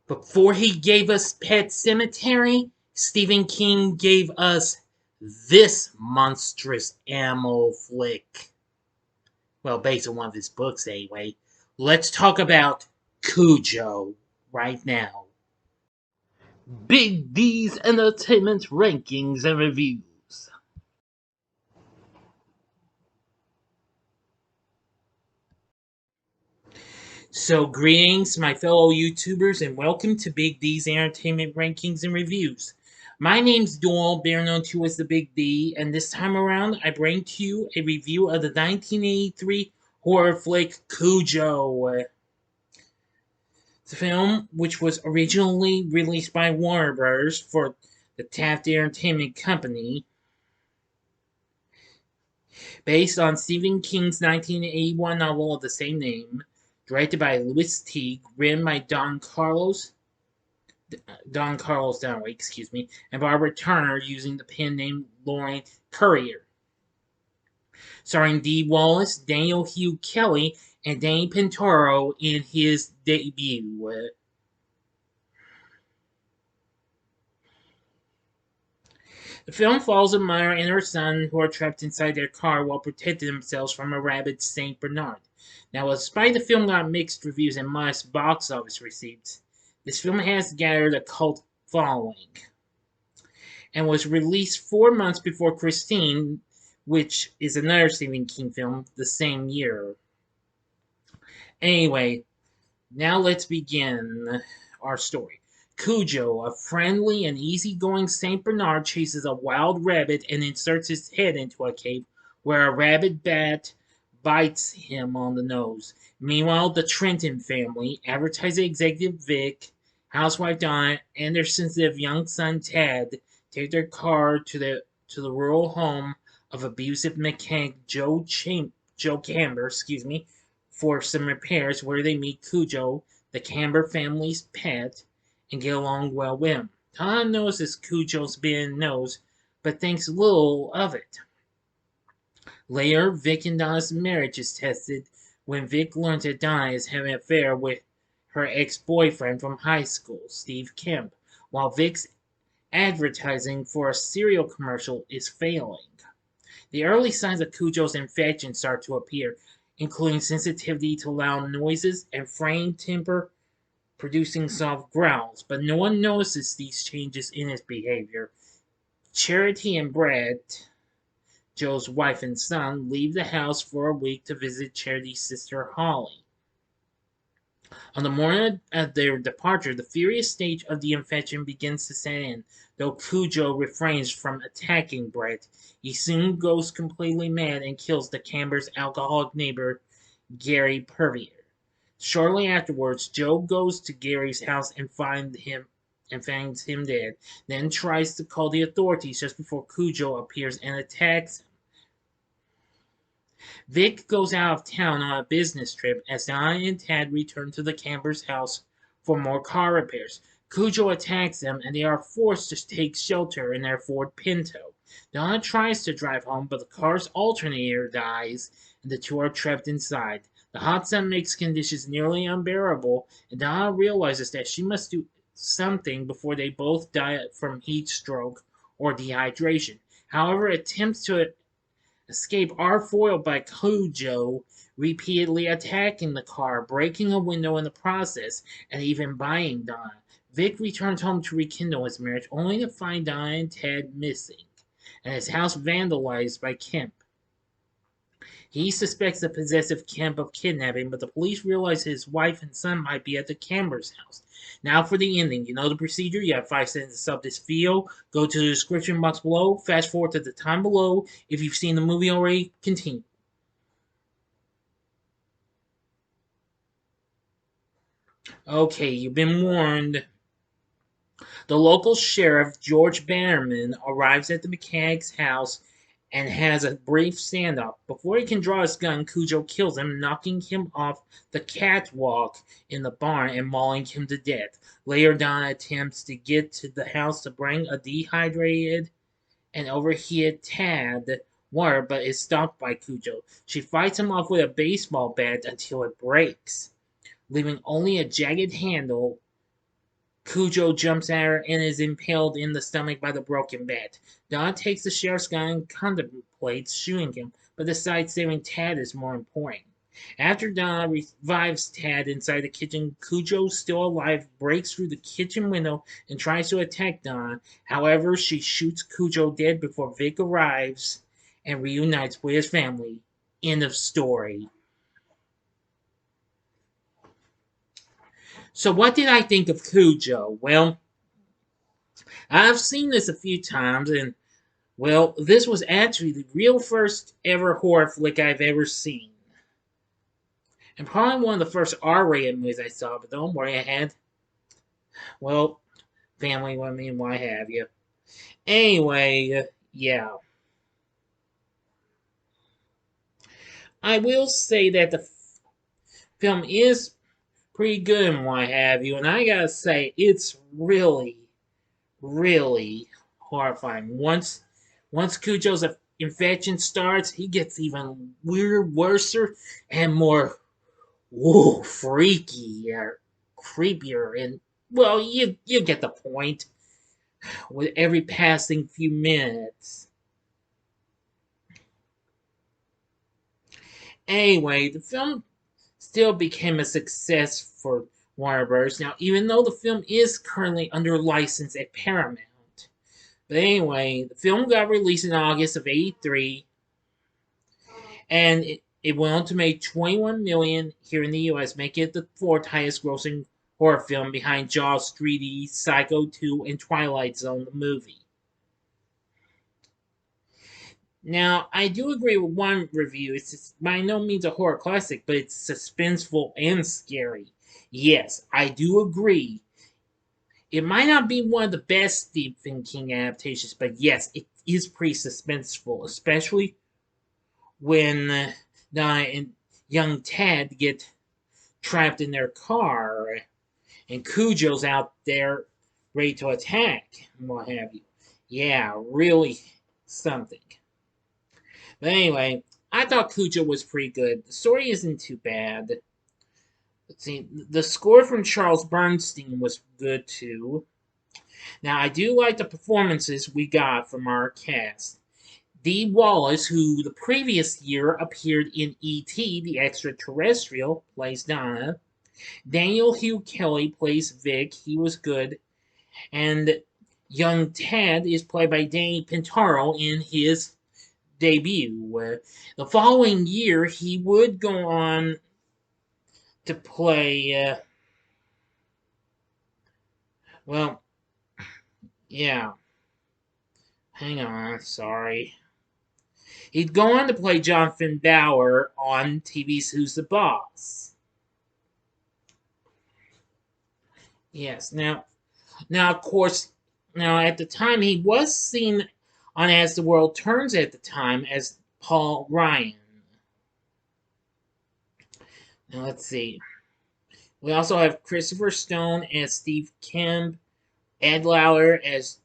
Before he gave us Pet Sematary, Stephen King gave us this monstrous animal flick. Well, based on one of his books, anyway. Let's talk about Cujo right now. Big D's Entertainment Rankings and Reviews. So, greetings, my fellow YouTubers, and welcome to Big D's Entertainment Rankings and Reviews. My name's Doyle, better known to as the Big D, and this time around, I bring to you a review of the 1983 horror flick Cujo. The film, which was originally released by Warner Bros. For the Taft Entertainment Company, based on Stephen King's 1981 novel of the same name, directed by Louis Teague, written by Don Carlos Dunaway, and Barbara Turner using the pen name Lauren Currier. Starring Dee Wallace, Daniel Hugh Kelly, and Danny Pintauro in his debut. The film follows a mother and her son who are trapped inside their car while protecting themselves from a rabid Saint Bernard. Now, despite the film got mixed reviews and modest box office receipts, this film has gathered a cult following and was released 4 months before Christine, which is another Stephen King film, the same year. Anyway, now let's begin our story. Cujo, a friendly and easygoing Saint Bernard, chases a wild rabbit and inserts his head into a cave where a rabid bat bites him on the nose. Meanwhile, the Trenton family, advertising executive Vic, housewife Donna, and their sensitive young son Tad take their car to the rural home of abusive mechanic Joe Camber, for some repairs, where they meet Cujo, the Camber family's pet, and get along well with him. Donna notices Cujo's big nose, but thinks little of it. Later, Vic and Donna's marriage is tested when Vic learns that Donna is having an affair with her ex-boyfriend from high school, Steve Kemp, while Vic's advertising for a cereal commercial is failing. The early signs of Cujo's infection start to appear, including sensitivity to loud noises and fraying temper, producing soft growls, but no one notices these changes in his behavior. Charity and Brett, Joe's wife and son, leave the house for a week to visit Charity's sister Holly. On the morning of their departure, the furious stage of the infection begins to set in. Though Cujo refrains from attacking Brett, he soon goes completely mad and kills the Camber's alcoholic neighbor, Gary Purvier. Shortly afterwards, Joe goes to Gary's house and finds him dead, then tries to call the authorities just before Cujo appears and attacks him. Vic goes out of town on a business trip as Donna and Tad return to the Camber's house for more car repairs. Cujo attacks them and they are forced to take shelter in their Ford Pinto. Donna tries to drive home, but the car's alternator dies and the two are trapped inside. The hot sun makes conditions nearly unbearable, and Donna realizes that she must do something before they both die from heat stroke or dehydration. However, attempts to escape are foiled by Cujo repeatedly attacking the car, breaking a window in the process, and even biting Donna. Vic returns home to rekindle his marriage, only to find Donna and Ted missing, and his house vandalized by Kemp. He suspects the possessive Kemp of kidnapping, but the police realize his wife and son might be at the Camber's house. Now for the ending. You know the procedure. You have 5 seconds to sub this video. Go to the description box below. Fast forward to the time below. If you've seen the movie already, continue. Okay, you've been warned. The local sheriff, George Bannerman, arrives at the mechanic's house and has a brief standoff. Before he can draw his gun, Cujo kills him, knocking him off the catwalk in the barn and mauling him to death. Later, Donna attempts to get to the house to bring a dehydrated and overheated Tad water, but is stopped by Cujo. She fights him off with a baseball bat until it breaks, leaving only a jagged handle Cujo jumps at her and is impaled in the stomach by the broken bat. Donna takes the sheriff's gun and contemplates shooting him, but decides saving Tad is more important. After Donna revives Tad inside the kitchen, Cujo, still alive, breaks through the kitchen window and tries to attack Donna. However, she shoots Cujo dead before Vic arrives and reunites with his family. End of story. So, what did I think of Cujo? Well, I've seen this a few times, and well, this was actually the real first ever horror flick I've ever seen. And probably one of the first R-rated movies I saw, but don't worry, I had, well, family with me and what have you. Anyway, yeah. I will say that the film is pretty good and what have you, and I gotta say, it's really, really horrifying. Once Cujo's infection starts, he gets even weirder, worser, and more freakier, creepier, and well, you get the point. With every passing few minutes. Anyway, the film still became a success for Warner Bros. Now, even though the film is currently under license at Paramount. But anyway, the film got released in August of '83, and it went on to make 21 million here in the US, making it the fourth highest grossing horror film behind Jaws 3D, Psycho 2, and Twilight Zone the movie. Now, I do agree with one review. It's by no means a horror classic, but it's suspenseful and scary. Yes, I do agree. It might not be one of the best Stephen King adaptations, but yes, it is pretty suspenseful, especially when Donna and young Ted get trapped in their car and Cujo's out there ready to attack and what have you. Yeah, really something. But anyway, I thought Cujo was pretty good. The story isn't too bad. Let's see, the score from Charles Bernstein was good too. Now, I do like the performances we got from our cast. Dee Wallace, who the previous year appeared in E.T. the Extraterrestrial, plays Donna. Daniel Hugh Kelly plays Vic. He was good. And young Ted is played by Danny Pintauro in his debut. The following year, he would go on to play. Well, yeah. Hang on, sorry. He'd go on to play Jonathan Bauer on TV's Who's the Boss. Yes, now of course, now at the time he was seen on As the World Turns at the time as Paul Ryan. Now let's see. We also have Christopher Stone as Steve Kemp, Ed Lauter as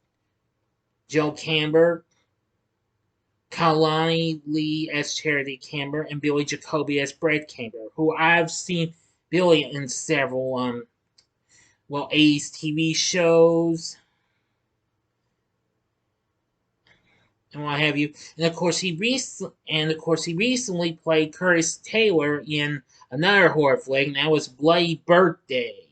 Joe Camber, Kalani Lee as Charity Camber, and Billy Jacoby as Brett Camber, who I've seen Billy in several 80s TV shows and what have you. And of course he recently played Curtis Taylor in another horror flick, and that was Bloody Birthday.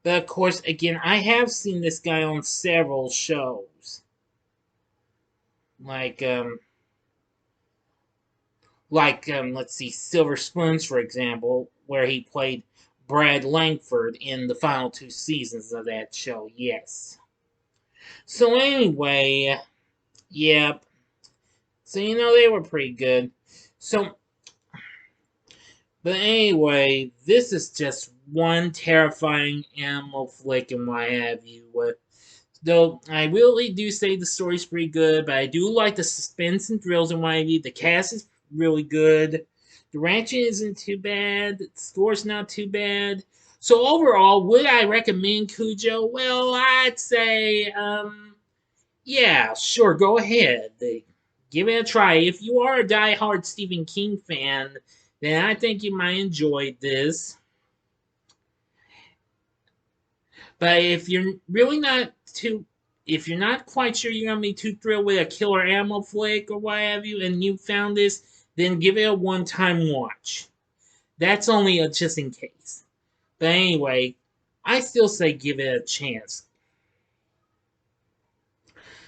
But of course, again, I have seen this guy on several shows. Let's see, Silver Spoons, for example, where he played Brad Langford in the final two seasons of that show, yes. So anyway, yep. So, they were pretty good. So, but anyway, this is just one terrifying animal flick and what have you. Though I really do say the story's pretty good, but I do like the suspense and thrills and what have you. The cast is really good. The ranching isn't too bad. The score's not too bad. So overall, would I recommend Cujo? Well, I'd say, yeah, sure, go ahead. Give it a try. If you are a die-hard Stephen King fan, then I think you might enjoy this. But if you're not quite sure you're gonna be too thrilled with a killer animal flick or what have you, and you found this, then give it a one-time watch. That's only just in case. But anyway, I still say give it a chance.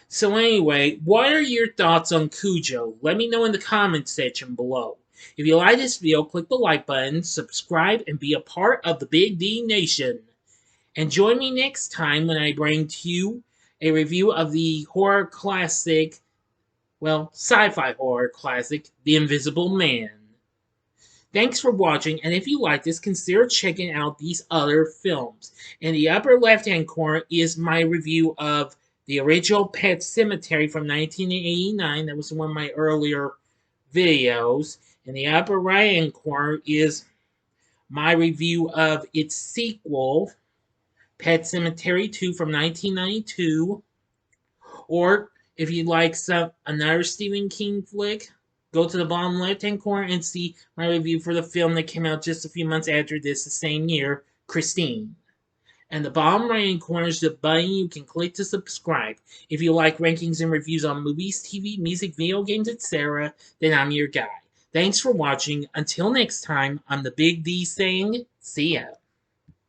So anyway, what are your thoughts on Cujo? Let me know in the comments section below. If you like this video, click the like button, subscribe, and be a part of the Big D Nation. And join me next time when I bring to you a review of the horror classic, well, sci-fi horror classic, The Invisible Man. Thanks for watching, and if you like this, consider checking out these other films. In the upper left-hand corner is my review of the original Pet Cemetery from 1989. That was one of my earlier videos. In the upper right-hand corner is my review of its sequel, Pet Cemetery 2 from 1992. Or if you like another Stephen King flick, go to the bottom left-hand corner and see my review for the film that came out just a few months after this the same year, Christine. And the bottom right-hand corner is the button you can click to subscribe. If you like rankings and reviews on movies, TV, music, video games, etc., then I'm your guy. Thanks for watching. Until next time, I'm the Big D saying, see ya.